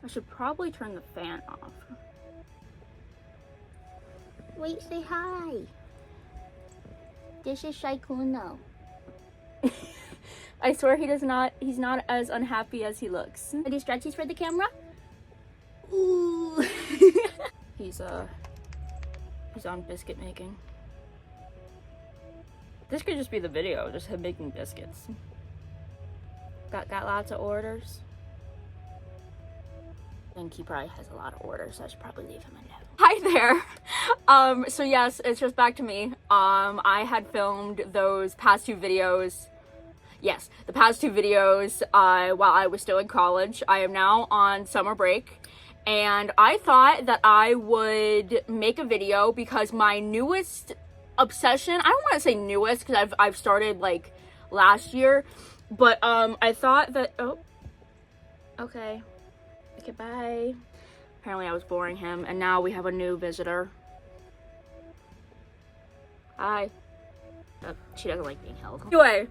I should probably turn the fan off. Wait, say hi. This is Shaikuno. I swear he's not as unhappy as he looks. Are these stretchies for the camera? Ooh. He's on biscuit making. This could just be the video, just him making biscuits. Got lots of orders. I think he probably has a lot of orders, so I should probably leave him a note. Hi there. So yes, it's just back to me. I had filmed those past two videos. Yes, the past two videos while I was still in college. I am now on summer break, and I thought that I would make a video because my newest obsession, I don't want to say newest because I've started like last year, but I thought that, oh, okay, bye. Apparently I was boring him, and now we have a new visitor. Hi. She doesn't like being held. Anyway,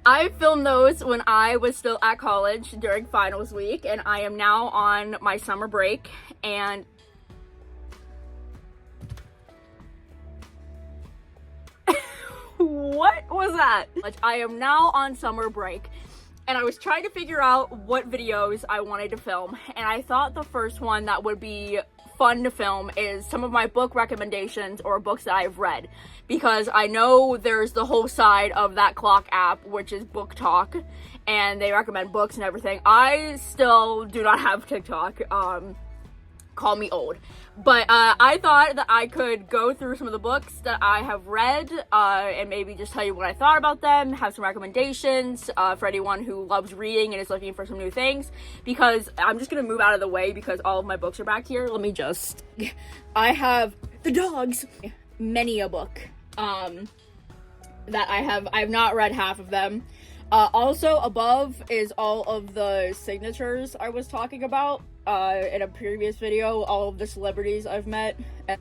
I filmed those when I was still at college during finals week, and I am now on my summer break, and what was that? I am now on summer break, and I was trying to figure out what videos I wanted to film, and I thought the first one that would be fun to film is some of my book recommendations or books that I've read, because I know there's the whole side of that clock app, which is Booktok, and they recommend books and everything. I still do not have TikTok. Call me old, but I thought that I could go through some of the books that I have read and maybe just tell you what I thought about them, have some recommendations for anyone who loves reading and is looking for some new things, because I'm just gonna move out of the way because all of my books are back here. Let me just, I have the dogs, many a book that I've not read half of them. Also above is all of the signatures I was talking about in a previous video, all of the celebrities I've met. I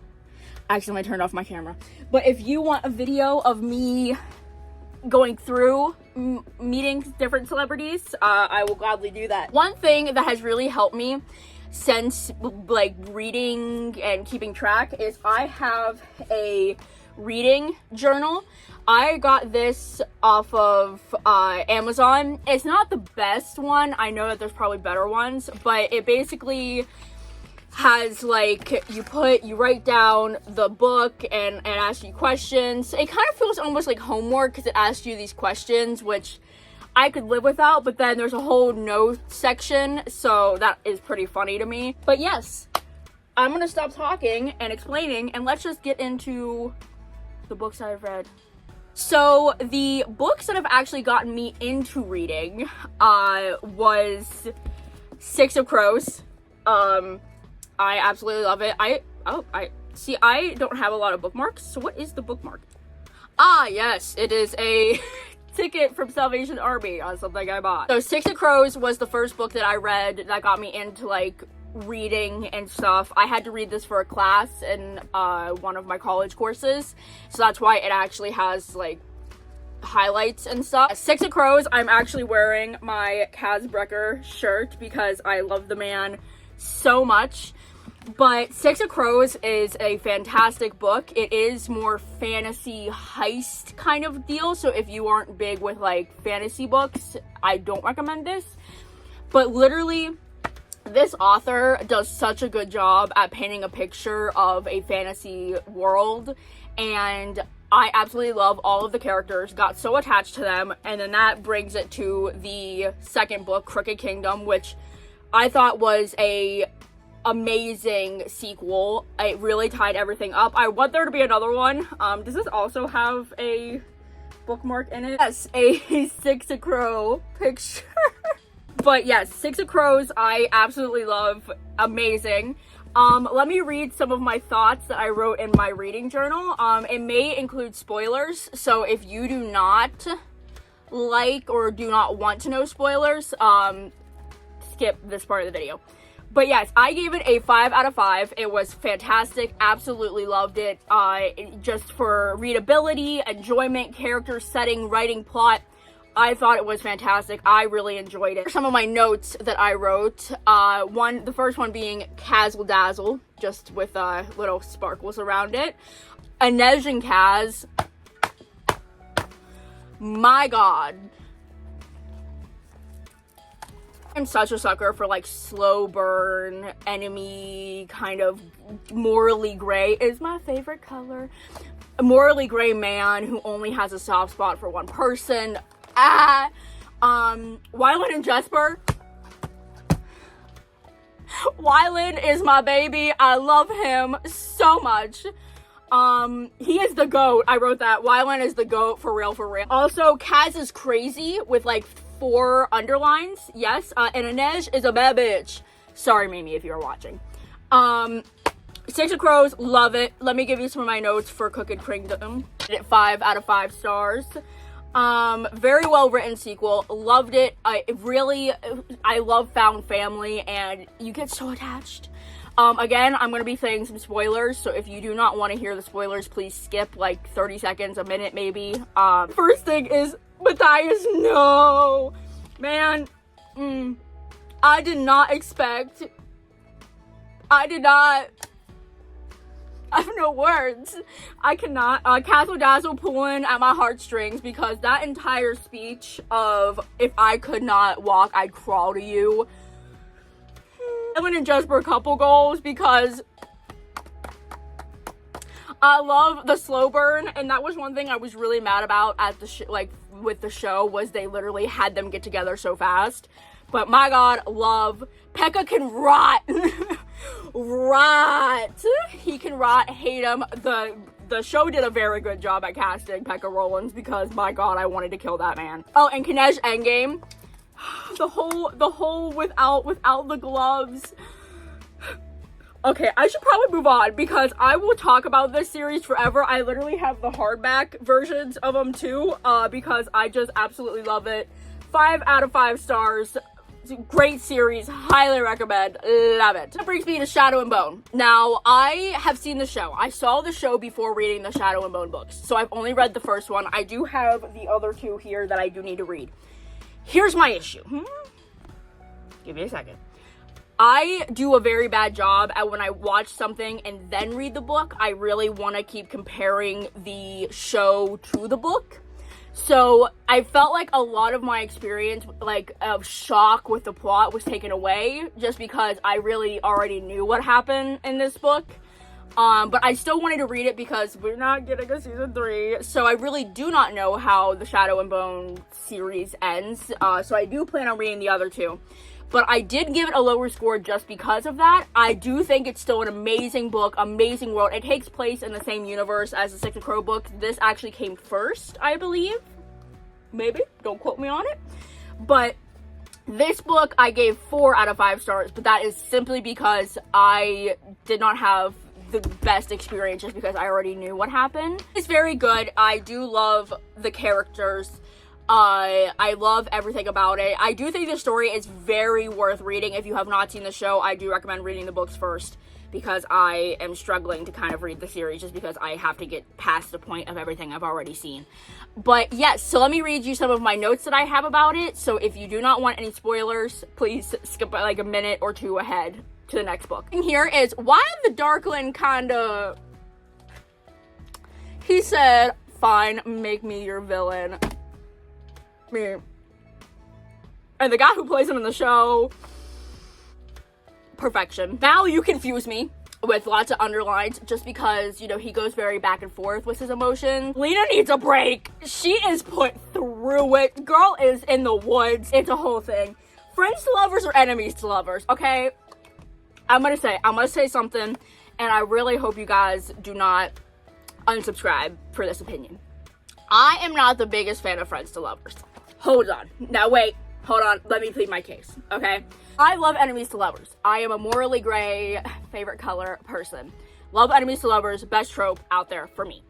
accidentally turned off my camera. But if you want a video of me going through meeting different celebrities, I will gladly do that. One thing that has really helped me since like reading and keeping track is I have a reading journal. I got this off of Amazon. It's not the best one. I know that there's probably better ones, but it basically has like, you write down the book and asks you questions. It kind of feels almost like homework because it asks you these questions, which I could live without, but then there's a whole note section, so that is pretty funny to me. But yes, I'm gonna stop talking and explaining, and let's just get into the books I've read. So the books that have actually gotten me into reading was Six of Crows. I absolutely love it. I don't have a lot of bookmarks. So what is the bookmark? Ah, yes, it is a ticket from Salvation Army on something I bought. So Six of Crows was the first book that I read that got me into like reading and stuff. I had to read this for a class in one of my college courses, so that's why it actually has like highlights and stuff. Six of Crows, I'm actually wearing my Kaz Brecker shirt because I love the man so much. But Six of Crows is a fantastic book. It is more fantasy heist kind of deal, so if you aren't big with like fantasy books, I don't recommend this. But literally, this author does such a good job at painting a picture of a fantasy world, and I absolutely love all of the characters, got so attached to them, and then that brings it to the second book, Crooked Kingdom, which I thought was a amazing sequel. It really tied everything up. I want there to be another one. Does this also have a bookmark in it? Yes, a Six of Crow picture. But yes, Six of Crows, I absolutely love. Amazing. Let me read some of my thoughts that I wrote in my reading journal. It may include spoilers, so if you do not like or do not want to know spoilers, skip this part of the video. But yes, I gave it a 5 out of 5. It was fantastic. Absolutely loved it. Just for readability, enjoyment, character setting, writing, plot, I thought it was fantastic. I really enjoyed it. Some of my notes that I wrote, the first one being Kazzle Dazzle, just with little sparkles around it. Inej and Kaz, my god. I'm such a sucker for like slow burn, enemy, kind of morally gray is my favorite color. A morally gray man who only has a soft spot for one person. Wylan and Jesper. Wylan is my baby. I love him so much. He is the GOAT. I wrote that. Wylan is the GOAT for real, for real. Also, Kaz is crazy with like 4 underlines. Yes. And Inej is a bad bitch. Sorry, Mimi, if you're watching. Six of Crows, love it. Let me give you some of my notes for Crooked Kingdom. 5 out of 5 stars. Very well written sequel. Loved it. I love found family and you get so attached. Again, I'm going to be saying some spoilers, so if you do not want to hear the spoilers, please skip like 30 seconds, a minute maybe. First thing is Matthias, no! Man, I did not expect, I have no words. I cannot. Kazzle Dazzle pulling at my heartstrings because that entire speech of, if I could not walk, I'd crawl to you. Wylan and Jesper couple goals because I love the slow burn, and that was one thing I was really mad about at the with the show, was they literally had them get together so fast. But my god, love. Pekka can rot. Rot. He can rot. Hate him. The show did a very good job at casting Pekka Rollins because my god, I wanted to kill that man. Oh, and Kinej Endgame. The whole without the gloves. Okay, I should probably move on because I will talk about this series forever. I literally have the hardback versions of them too, because I just absolutely love it. 5 out of 5 stars. Great series, highly recommend, love it. That brings me to Shadow and Bone. Now, I have seen the show. I saw the show before reading the Shadow and Bone books, so I've only read the first one. I do have the other 2 here that I do need to read. Here's my issue. Give me a second. I do a very bad job at when I watch something and then read the book. I really want to keep comparing the show to the book. So I felt like a lot of my experience, like of shock with the plot, was taken away just because I really already knew what happened in this book. But I still wanted to read it because we're not getting a season 3. So I really do not know how the Shadow and Bone series ends. So I do plan on reading the other 2. But I did give it a lower score just because of that. I do think it's still an amazing book, amazing world. It takes place in the same universe as the Six of Crow book. This actually came first, I believe. Maybe. Don't quote me on it. But this book I gave 4 out of 5 stars. But that is simply because I did not have the best experience just because I already knew what happened. It's very good. I do love the characters. I love everything about it. I do think the story is very worth reading. If you have not seen the show, I do recommend reading the books first because I am struggling to kind of read the series just because I have to get past the point of everything I've already seen. But yes, so let me read you some of my notes that I have about it. So if you do not want any spoilers, please skip like a minute or 2 ahead to the next book. And here is why the Darkland kinda... He said, fine, make me your villain. Me. And the guy who plays him in the show, perfection. Now you confuse me with lots of underlines just because, you know, he goes very back and forth with his emotions. Lena needs a break. She is put through it. Girl is in the woods. It's a whole thing. Friends to lovers or enemies to lovers, okay? I'm gonna say something, and I really hope you guys do not unsubscribe for this opinion. I am not the biggest fan of friends to lovers. Hold on. Now wait. Hold on. Let me plead my case, okay? I love enemies to lovers. I am a morally gray, favorite color person. Love enemies to lovers, best trope out there for me.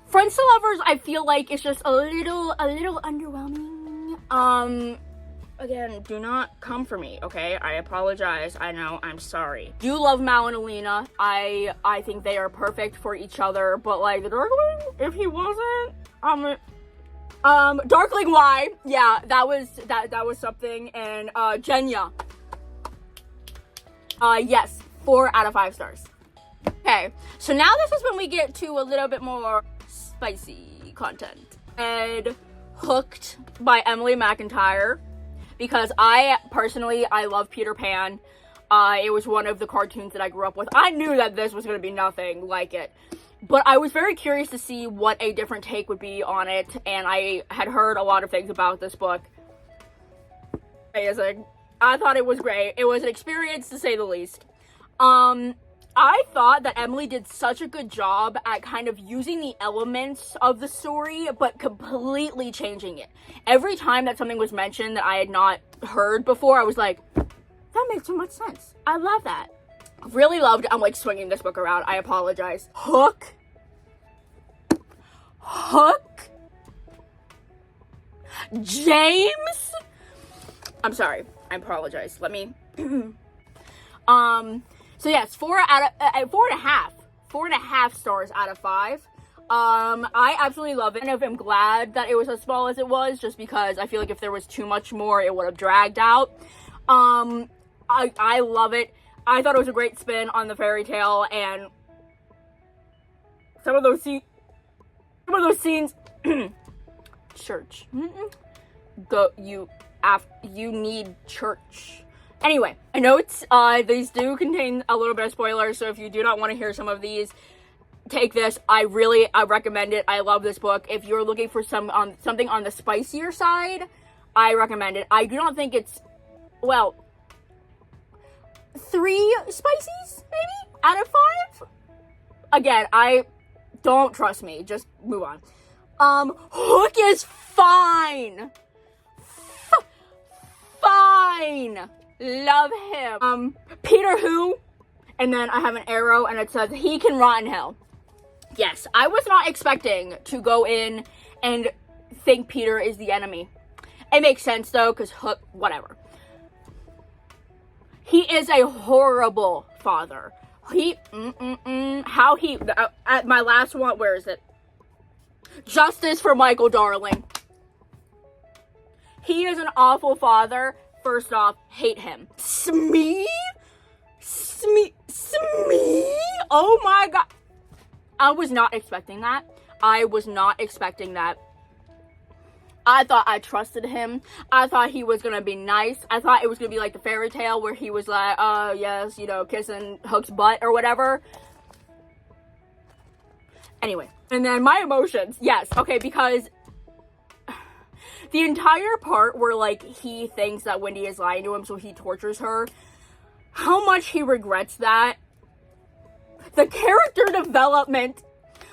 Friends to lovers, I feel like it's just a little underwhelming. Again, do not come for me, okay? I apologize. I know. I'm sorry. Do love Mal and Alina. I think they are perfect for each other, but like the Darkling, if he wasn't, Darkling Y, yeah, that was something, and Genya. Yes, 4 out of 5 stars. Okay, so now this is when we get to a little bit more spicy content. And Hooked by Emily McIntyre, because I love Peter Pan. It was one of the cartoons that I grew up with. I knew that this was going to be nothing like it, but I was very curious to see what a different take would be on it, and I had heard a lot of things about this book. Amazing. I thought it was great. It was an experience, to say the least. I thought that Emily did such a good job at kind of using the elements of the story, but completely changing it. Every time that something was mentioned that I had not heard before, I was like, that makes so much sense. I love that. Really loved, I'm like swinging this book around. I apologize. Hook. James. I'm sorry. I apologize. Let me. So yes, 4.5 stars out of 5. I absolutely love it, and I'm glad that it was as small as it was, just because I feel like if there was too much more, it would have dragged out. I love it. I thought it was a great spin on the fairy tale, and some of those scenes, church. You need church. Anyway, I know these do contain a little bit of spoilers, so if you do not want to hear some of these, take this. I recommend it. I love this book. If you're looking for something on the spicier side, I recommend it. I do not think it's, well, 3 spices, maybe, out of 5? Again, don't trust me. Just move on. Hook is fine. Fine. Love him. Peter who? And then I have an arrow and it says he can rot in hell. Yes, I was not expecting to go in and think Peter is the enemy. It makes sense though, because Hook, whatever. He is a horrible father. At my last one, where is it? Justice for Michael, darling. He is an awful father. First off, hate him. Smee? Oh my god. I was not expecting that. I thought I trusted him. I thought he was gonna be nice. I thought it was gonna be like the fairy tale where he was like, oh yes, kissing Hook's butt or whatever. Anyway, and then my emotions. Yes, okay, because the entire part where, like, he thinks that Wendy is lying to him, so he tortures her. How much he regrets that. The character development.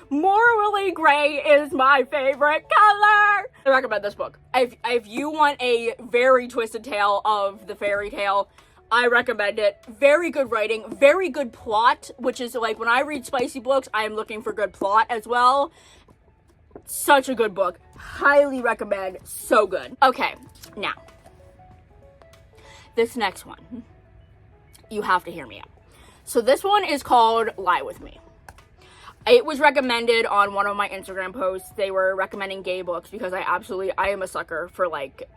Morally gray is my favorite color. I recommend this book. If you want a very twisted tale of the fairy tale, I recommend it. Very good writing, very good plot, which is, like, when I read spicy books, I am looking for good plot as well. Such a good book. Highly recommend. So good. Okay, now, this next one, you have to hear me out. So this one is called Lie With Me. It was recommended on one of my Instagram posts. They were recommending gay books because I am a sucker for, like,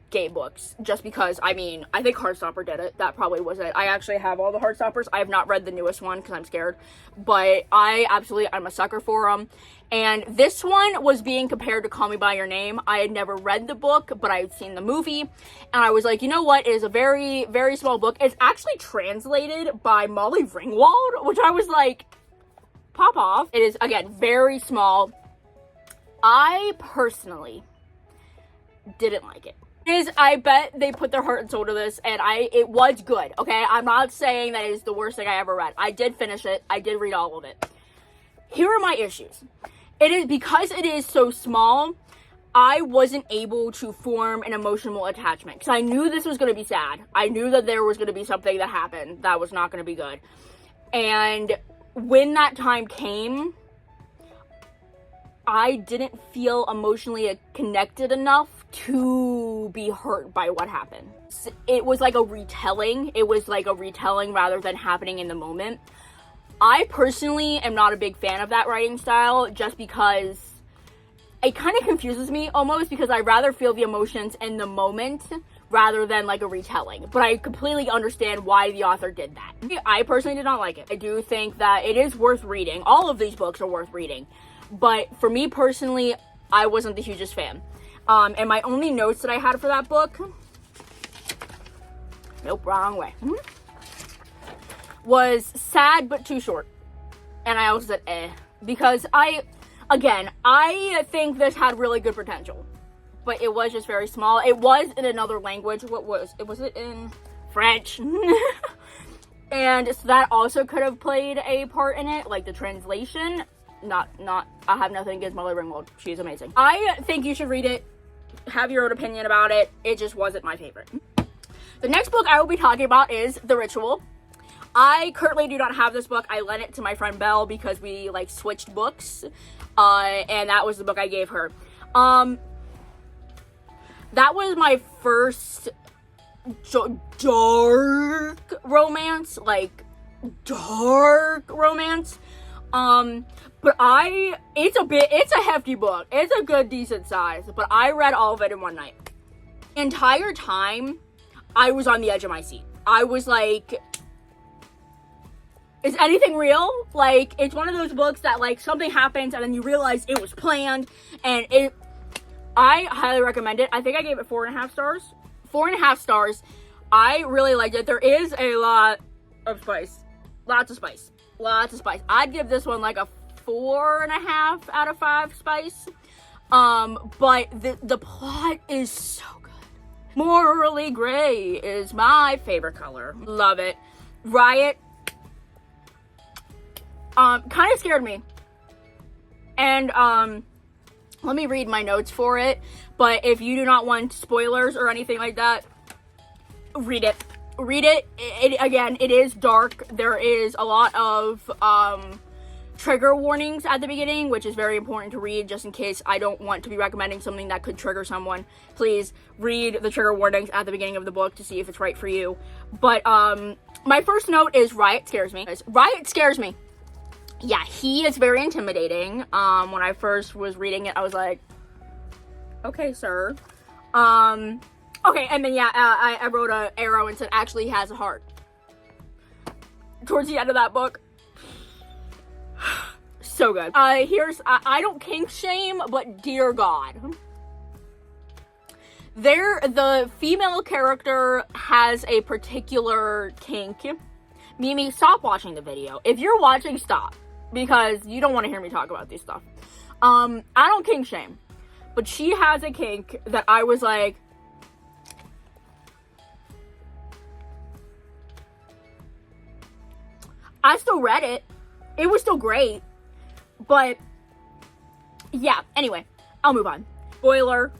gay books. Just because, I think Heartstopper did it. That probably was it. I actually have all the Heartstoppers. I have not read the newest one because I'm scared. But I'm a sucker for them. And this one was being compared to Call Me By Your Name. I had never read the book, but I had seen the movie. And I was like, you know what? It is a very, very small book. It's actually translated by Molly Ringwald, which I was like, pop off. It is, again, very small. I personally didn't like it. I bet they put their heart and soul to this, and it was good, okay? I'm not saying that it is the worst thing I ever read. I did finish it. I did read all of it. Here are my issues. It is because it is so small, I wasn't able to form an emotional attachment, because I knew this was going to be sad. I knew that there was going to be something that happened that was not going to be good. And when that time came, I didn't feel emotionally connected enough to be hurt by what happened. It was like a retelling. It was like a retelling rather than happening in the moment. I personally am not a big fan of that writing style, just because it kind of confuses me almost, because I rather feel the emotions in the moment rather than like a retelling. But I completely understand why the author did that. I personally did not like it. I do think that it is worth reading. All of these books are worth reading. But for me personally, I wasn't the hugest fan. And my only notes that I had for that book, nope, wrong way, was sad but too short. And I also said because I think this had really good potential, but it was just very small. It was in another language. Was it in French? And so that also could have played a part in it, like the translation. I have nothing against Molly Ringwald. She's amazing. I think you should read it. Have your own opinion about it. It just wasn't my favorite. The next book I will be talking about is The Ritual. I currently do not have this book. I lent it to my friend Belle because we like switched books. And that was the book I gave her. That was my first dark romance. But it's a hefty book. It's a good, decent size. But I read all of it in one night. The entire time, I was on the edge of my seat. I was like, is anything real? Like, it's one of those books that, like, something happens and then you realize it was planned. And I highly recommend it. I think I gave it 4.5 stars. 4.5 stars. I really liked it. There is a lot of spice. Lots of spice. I'd give this one like a 4.5 out of 5 spice. But the plot is so good. Morally gray is my favorite color. Love it. Riot kind of scared me. And let me read my notes for it. But if you do not want spoilers or anything like that, read it. Again, it is dark. There is a lot of trigger warnings at the beginning, which is very important to read, just in case I don't want to be recommending something that could trigger someone. Please read the trigger warnings at the beginning of the book to see if it's right for you. But my first note is Riot scares me. Yeah, he is very intimidating. When I first was reading it, I was like, okay, sir. Okay, and then yeah, I wrote an arrow and said, actually he has a heart. Towards the end of that book. So good. I don't kink shame, but dear God. The female character has a particular kink. Mimi, stop watching the video. If you're watching, stop. Because you don't want to hear me talk about this stuff. I don't kink shame. But she has a kink that I was like, I still read it. It was still great. But, yeah. Anyway, I'll move on. Spoiler.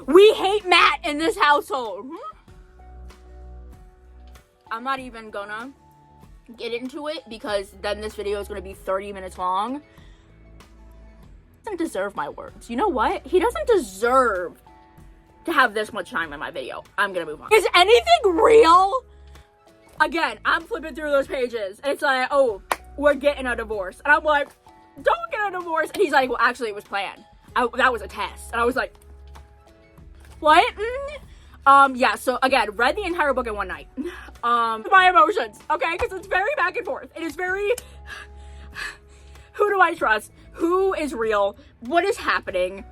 We hate Matt in this household. I'm not even gonna get into it because then this video is gonna be 30 minutes long. He doesn't deserve my words. You know what? He doesn't deserve to have this much time in my video. I'm gonna move on. Is anything real? Again, I'm flipping through those pages. And it's like, oh, we're getting a divorce. And I'm like, don't get a divorce. And he's like, well, actually, it was planned. That was a test. And I was like, what? Yeah, so again, read the entire book in one night. My emotions, okay? Because it's very back and forth. It is very, who do I trust? Who is real? What is happening?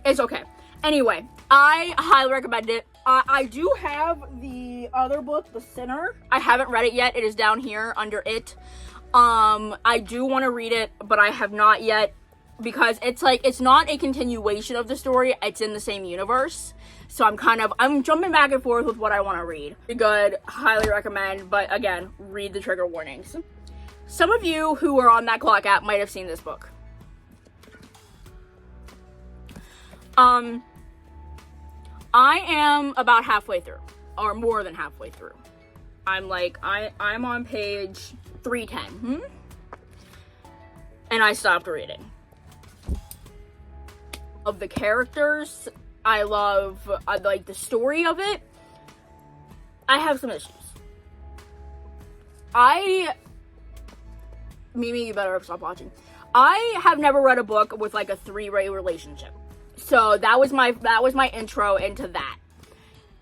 It's okay. Anyway, I highly recommend it. I do have the other book, The Sinner. I haven't read it yet. It is down here under it. I do want to read it, but I have not yet because it's not a continuation of the story. It's in the same universe. So I'm jumping back and forth with what I want to read. Good, highly recommend, but again, read the trigger warnings. Some of you who are on that clock app might have seen this book. I am about halfway through, or more than halfway through. I'm on page 310, and I stopped reading. Of the characters, I like the story of it. I have some issues. Mimi, you better stop watching. I have never read a book with like a three-way relationship. So that was my intro into that.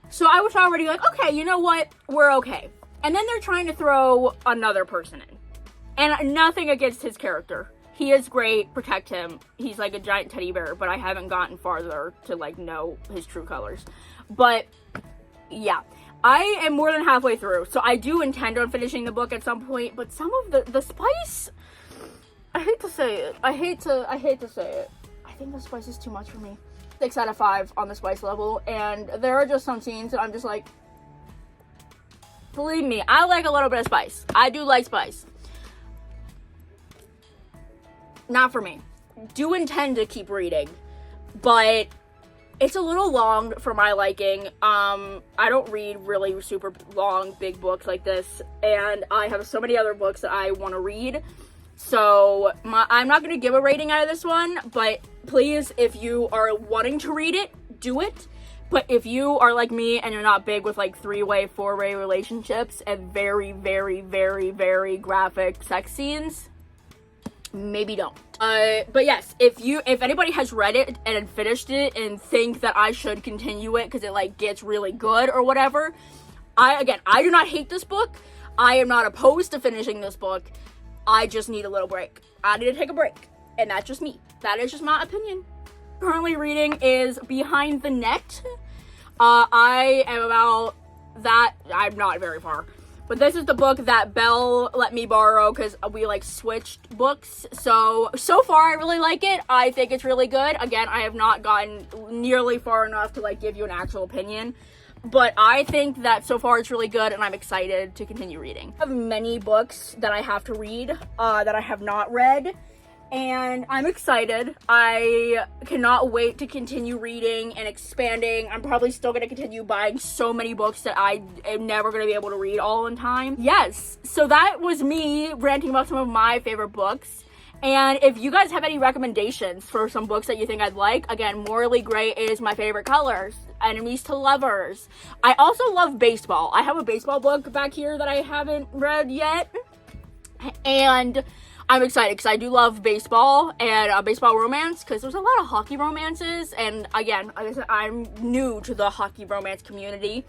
So I was already like, okay, you know what? We're okay. And then they're trying to throw another person in. And nothing against his character. He is great. Protect him. He's like a giant teddy bear, but I haven't gotten farther to like know his true colors. But yeah, I am more than halfway through. So I do intend on finishing the book at some point, but some of the spice, I hate to say it. I hate to say it. I think the spice is too much for me. 6 out of 5 on the spice level, and there are just some scenes that I'm just like, believe me, I like a little bit of spice. I do like spice. Not for me. Do intend to keep reading, but it's a little long for my liking. I don't read really super long, big books like this, and I have so many other books that I want to read. So I'm not going to give a rating out of this one, but please, if you are wanting to read it, do it. But if you are like me and you're not big with like 3-way, 4-way relationships and very, very, very, very graphic sex scenes, maybe don't. But yes, if anybody has read it and finished it and think that I should continue it because it like gets really good or whatever, I do not hate this book. I am not opposed to finishing this book. I just need a little break. I need to take a break. And that's just me. That is just my opinion. Currently reading is Behind the Net. I am about that. I'm not very far. But this is the book that Belle let me borrow because we like switched books. So far I really like it. I think it's really good. Again, I have not gotten nearly far enough to like give you an actual opinion. But I think that so far it's really good, and I'm excited to continue reading. I have many books that I have to read that I have not read, and I'm excited. I cannot wait to continue reading and expanding. I'm probably still going to continue buying so many books that I am never going to be able to read all in time. Yes, so that was me ranting about some of my favorite books. And if you guys have any recommendations for some books that you think I'd like, again, Morally Gray is my favorite colors. Enemies to Lovers. I also love baseball. I have a baseball book back here that I haven't read yet. And I'm excited because I do love baseball and baseball romance because there's a lot of hockey romances. And again, like I said, I'm new to the hockey romance community.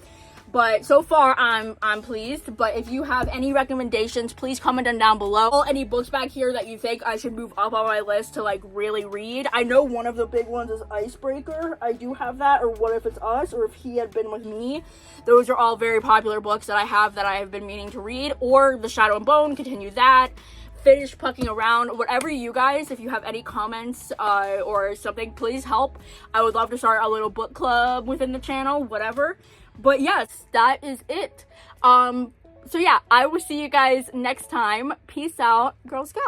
But so far, I'm pleased. But if you have any recommendations, please comment them down below. Any books back here that you think I should move up on my list to, like, really read. I know one of the big ones is Icebreaker. I do have that. Or What If It's Us? Or If He Had Been With Me. Those are all very popular books that I have been meaning to read. Or The Shadow and Bone, continue that. Finish Pucking Around. Whatever you guys, if you have any comments or something, please help. I would love to start a little book club within the channel, whatever. But yes, that is it. So yeah, I will see you guys next time. Peace out, Girl Scout.